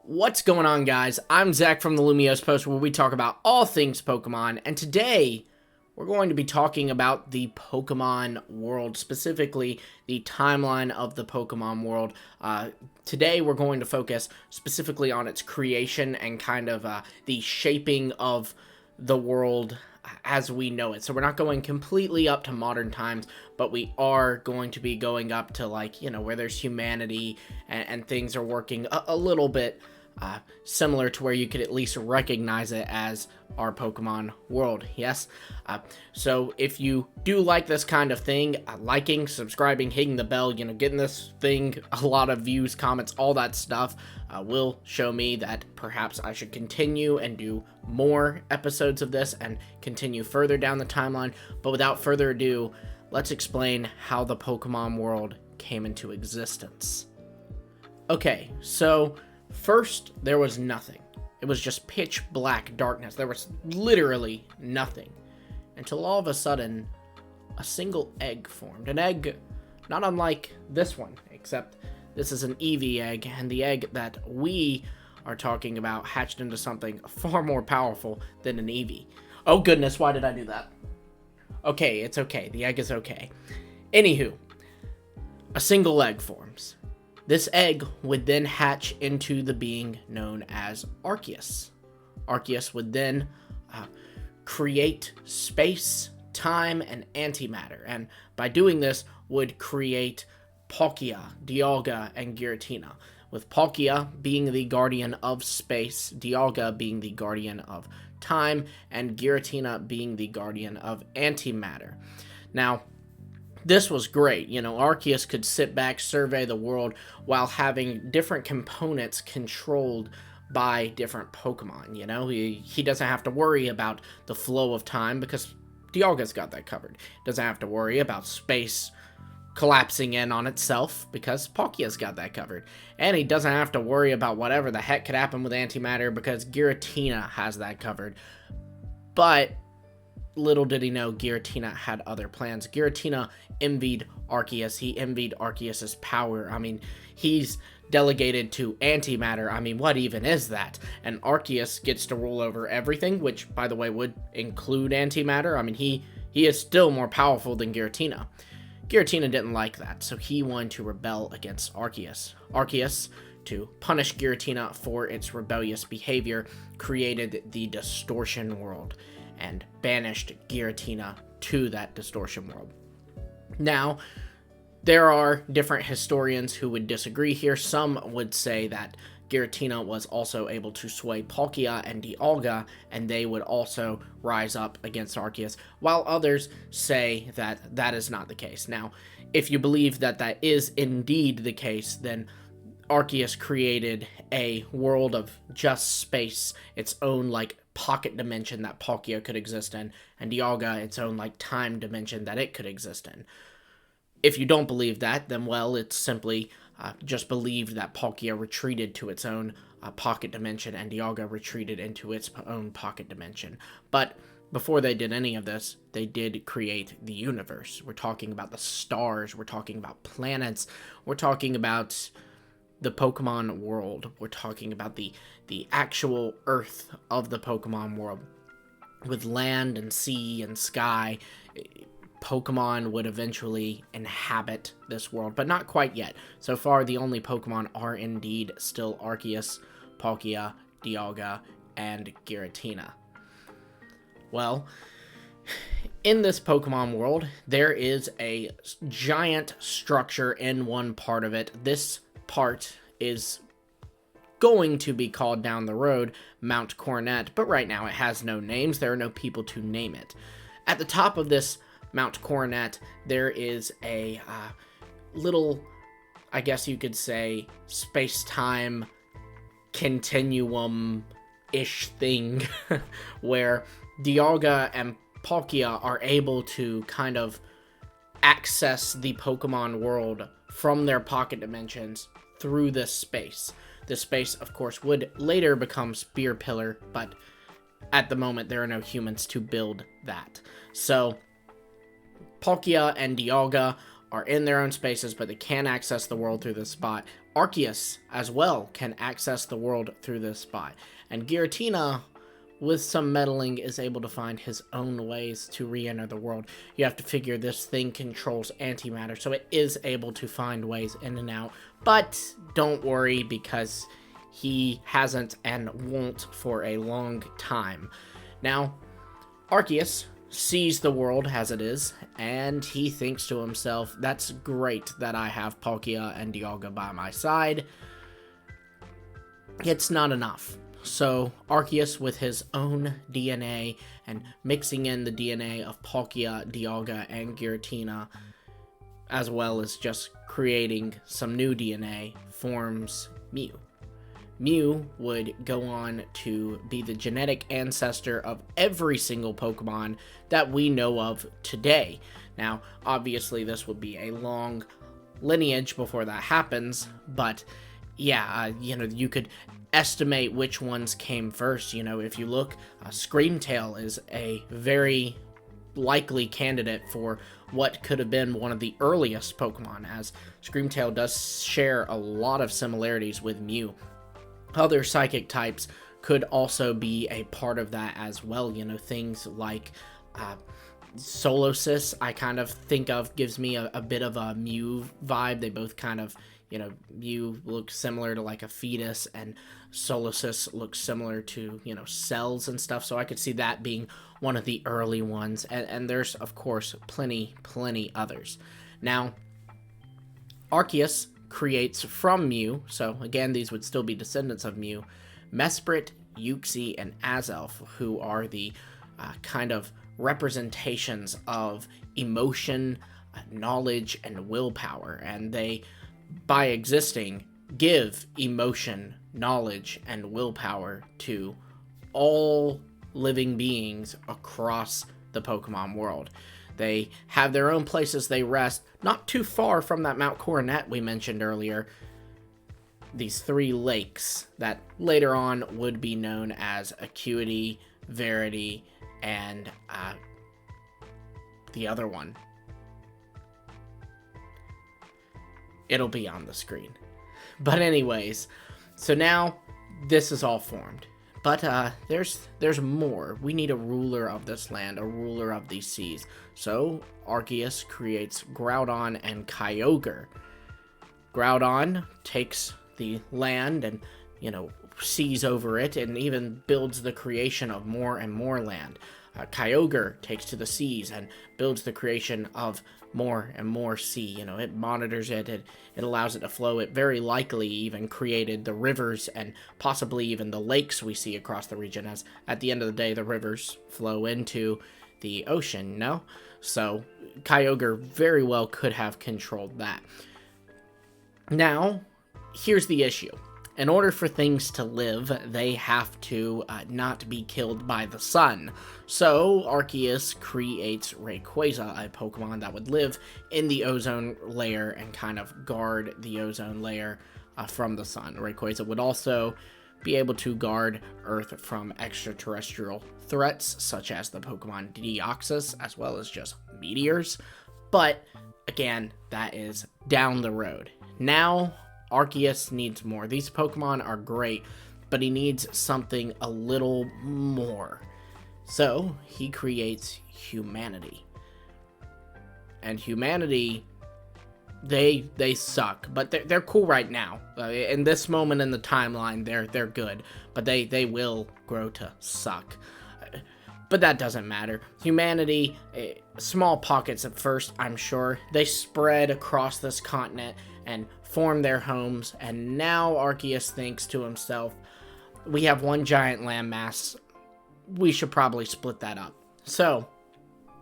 What's going on, guys? I'm Zach from the Lumios Post, where we talk about all things Pokemon, and today we're going to be talking about the Pokemon world, specifically the timeline of the Pokemon world. Today we're going to focus specifically on its creation and kind of the shaping of the world as we know it. So we're not going completely up to modern times, but we are going to be going up to, like, where there's humanity and things are working a little bit similar to where you could at least recognize it as our Pokemon world. Yes. So if you do like this kind of thing, liking, subscribing, hitting the bell, getting this thing a lot of views, comments, all that stuff will show me that perhaps I should continue and do more episodes of this and continue further down the timeline. But without further ado, let's explain how the Pokemon world came into existence. Okay, so first, there was nothing. It was just pitch black darkness. There was literally nothing. Until all of a sudden, a single egg formed. An egg not unlike this one, except this is an Eevee egg, and the egg that we are talking about hatched into something far more powerful than an Eevee. Oh goodness, why did I do that? Okay, it's okay. The egg is okay. Anywho, a single egg forms. This egg would then hatch into the being known as Arceus. Arceus would then create space, time, and antimatter, and by doing this would create Palkia, Dialga, and Giratina, with Palkia being the guardian of space, Dialga being the guardian of time, and Giratina being the guardian of antimatter. Now, this was great. Arceus could sit back, survey the world, while having different components controlled by different Pokemon. He doesn't have to worry about the flow of time because Dialga's got that covered. Doesn't have to worry about space collapsing in on itself because Palkia's got that covered. And he doesn't have to worry about whatever the heck could happen with antimatter because Giratina has that covered. But little did he know Giratina had other plans. Giratina envied Arceus. He envied Arceus's power. He's delegated to antimatter. What even is that? And Arceus gets to rule over everything, which, by the way, would include antimatter. He is still more powerful than Giratina. Giratina didn't like that, so he wanted to rebel against Arceus. Arceus, to punish Giratina for its rebellious behavior, created the Distortion World and banished Giratina to that Distortion World. Now, there are different historians who would disagree here. Some would say that Giratina was also able to sway Palkia and Dialga, and they would also rise up against Arceus, while others say that that is not the case. Now, if you believe that that is indeed the case, then Arceus created a world of just space, its own, pocket dimension that Palkia could exist in, and Dialga its own, time dimension that it could exist in. If you don't believe that, then, well, it's simply just believed that Palkia retreated to its own pocket dimension, and Dialga retreated into its own pocket dimension. But before they did any of this, they did create the universe. We're talking about the stars, we're talking about planets, we're talking about the Pokemon world. We're talking about the actual Earth of the Pokemon world, with land and sea and sky. Pokemon would eventually inhabit this world, but not quite yet. So far, the only Pokemon are indeed still Arceus, Palkia, Dialga, and Giratina. Well, in this Pokemon world, there is a giant structure in one part of it. This part is going to be called down the road Mount Coronet, but right now it has no names. There are no people to name it. At the top of this Mount Coronet, there is a little, I guess you could say, space-time continuum-ish thing where Dialga and Palkia are able to kind of access the Pokemon world from their pocket dimensions through this space. This space, of course, would later become Spear Pillar, but at the moment there are no humans to build that. So Palkia and Dialga are in their own spaces, but they can access the world through this spot, Arceus as well can access the world through this spot. And Giratina, with some meddling, is able to find his own ways to re-enter the world. You have to figure this thing controls antimatter, so it is able to find ways in and out. But don't worry, because he hasn't and won't for a long time. Now, Arceus sees the world as it is, and he thinks to himself, that's great that I have Palkia and Dialga by my side. It's not enough. So Arceus, with his own DNA and mixing in the DNA of Palkia, Dialga, and Giratina, as well as just creating some new DNA, forms Mew. Mew would go on to be the genetic ancestor of every single Pokemon that we know of today. Now, obviously, this would be a long lineage before that happens, but yeah, you could estimate which ones came first. If you look, Screamtail is a very likely candidate for what could have been one of the earliest Pokemon, as Screamtail does share a lot of similarities with Mew. Other psychic types could also be a part of that as well. Things like Solosis, I kind of think of, gives me a bit of a Mew vibe. They both kind of, Mew looks similar to like a fetus, and Solosis looks similar to, cells and stuff. So I could see that being one of the early ones. And there's, of course, plenty others. Now, Arceus creates from Mew, so again, these would still be descendants of Mew, Mesprit, Uxie, and Azelf, who are the kind of representations of emotion, knowledge, and willpower, and they, by existing, give emotion, knowledge, and willpower to all living beings across the Pokemon world. They have their own places they rest, not too far from that Mount Coronet we mentioned earlier. These 3 lakes that later on would be known as Acuity, Verity, and the other one. It'll be on the screen. But anyways, so now this is all formed. But there's more. We need a ruler of this land, a ruler of these seas. So Arceus creates Groudon and Kyogre. Groudon takes the land and, sees over it, and even builds the creation of more and more land. Kyogre takes to the seas and builds the creation of more and more sea. It monitors it, it allows it to flow. It very likely even created the rivers and possibly even the lakes we see across the region, as at the end of the day, the rivers flow into the ocean, So Kyogre very well could have controlled that. Now, here's the issue. In order for things to live, they have to not be killed by the sun. So Arceus creates Rayquaza, a Pokemon that would live in the ozone layer and kind of guard the ozone layer from the sun. Rayquaza would also be able to guard Earth from extraterrestrial threats, such as the Pokemon Deoxys, as well as just meteors. But, again, that is down the road. Now, Arceus needs more. These Pokemon are great, but he needs something a little more. So, he creates humanity. And humanity, they suck, but they're cool right now. In this moment in the timeline, they're good, but they will grow to suck. But that doesn't matter. Humanity, small pockets at first, I'm sure. They spread across this continent and form their homes, and now Arceus thinks to himself, we have one giant landmass, we should probably split that up. So,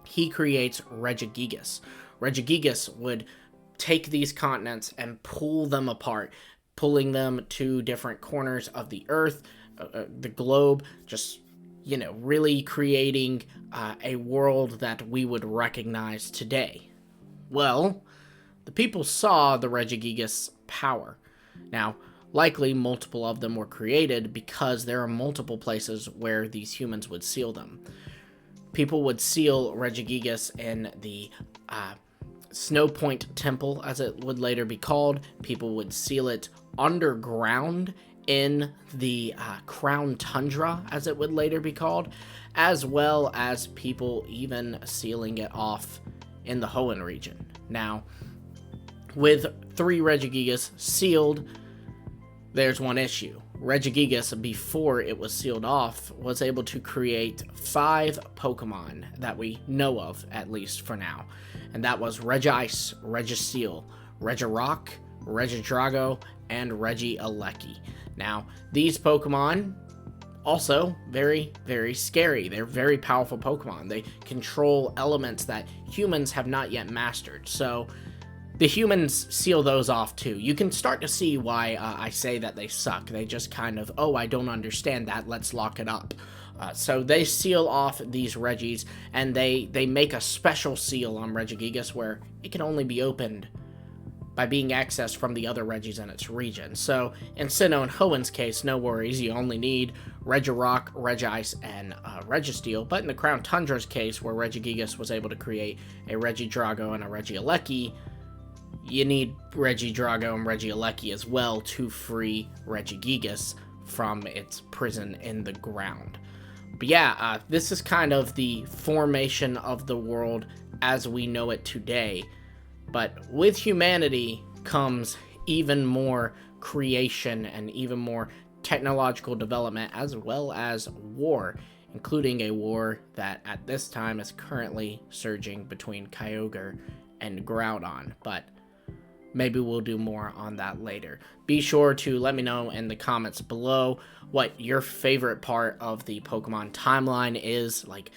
he creates Regigigas. Regigigas would take these continents and pull them apart, pulling them to different corners of the Earth, the globe, just, really creating a world that we would recognize today. Well, the people saw the Regigigas power. Now, likely multiple of them were created because there are multiple places where these humans would seal them. People would seal Regigigas in the Snow Point Temple, as it would later be called. People would seal it underground in the Crown Tundra, as it would later be called, as well as people even sealing it off in the Hoenn region. Now, with 3 Regigigas sealed, there's one issue. Regigigas, before it was sealed off, was able to create 5 Pokemon that we know of, at least for now. And that was Regice, Registeel, Regirock, Regidrago, and Regieleki. Now, these Pokemon also very, very scary. They're very powerful Pokemon. They control elements that humans have not yet mastered. So the humans seal those off too. You can start to see why I say that they suck. They just kind of, oh, I don't understand that, let's lock it up. So they seal off these Regis, and they make a special seal on Regigigas where it can only be opened by being accessed from the other Regis in its region. So in Sinnoh and Hoenn's case, no worries, you only need Regirock, Regice, and Registeel. But in the Crown Tundra's case, where Regigigas was able to create a Regidrago and a Regieleki, you need Regidrago and Regieleki as well to free Regigigas from its prison in the ground. But yeah, this is kind of the formation of the world as we know it today. But with humanity comes even more creation and even more technological development, as well as war, including a war that at this time is currently surging between Kyogre and Groudon. But maybe we'll do more on that later. Be sure to let me know in the comments below what your favorite part of the Pokemon timeline is. Like,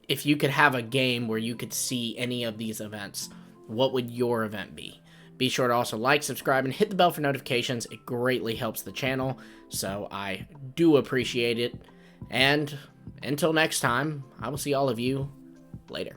if you could have a game where you could see any of these events, what would your event be? Be sure to also like, subscribe, and hit the bell for notifications. It greatly helps the channel, so I do appreciate it. And until next time, I will see all of you later.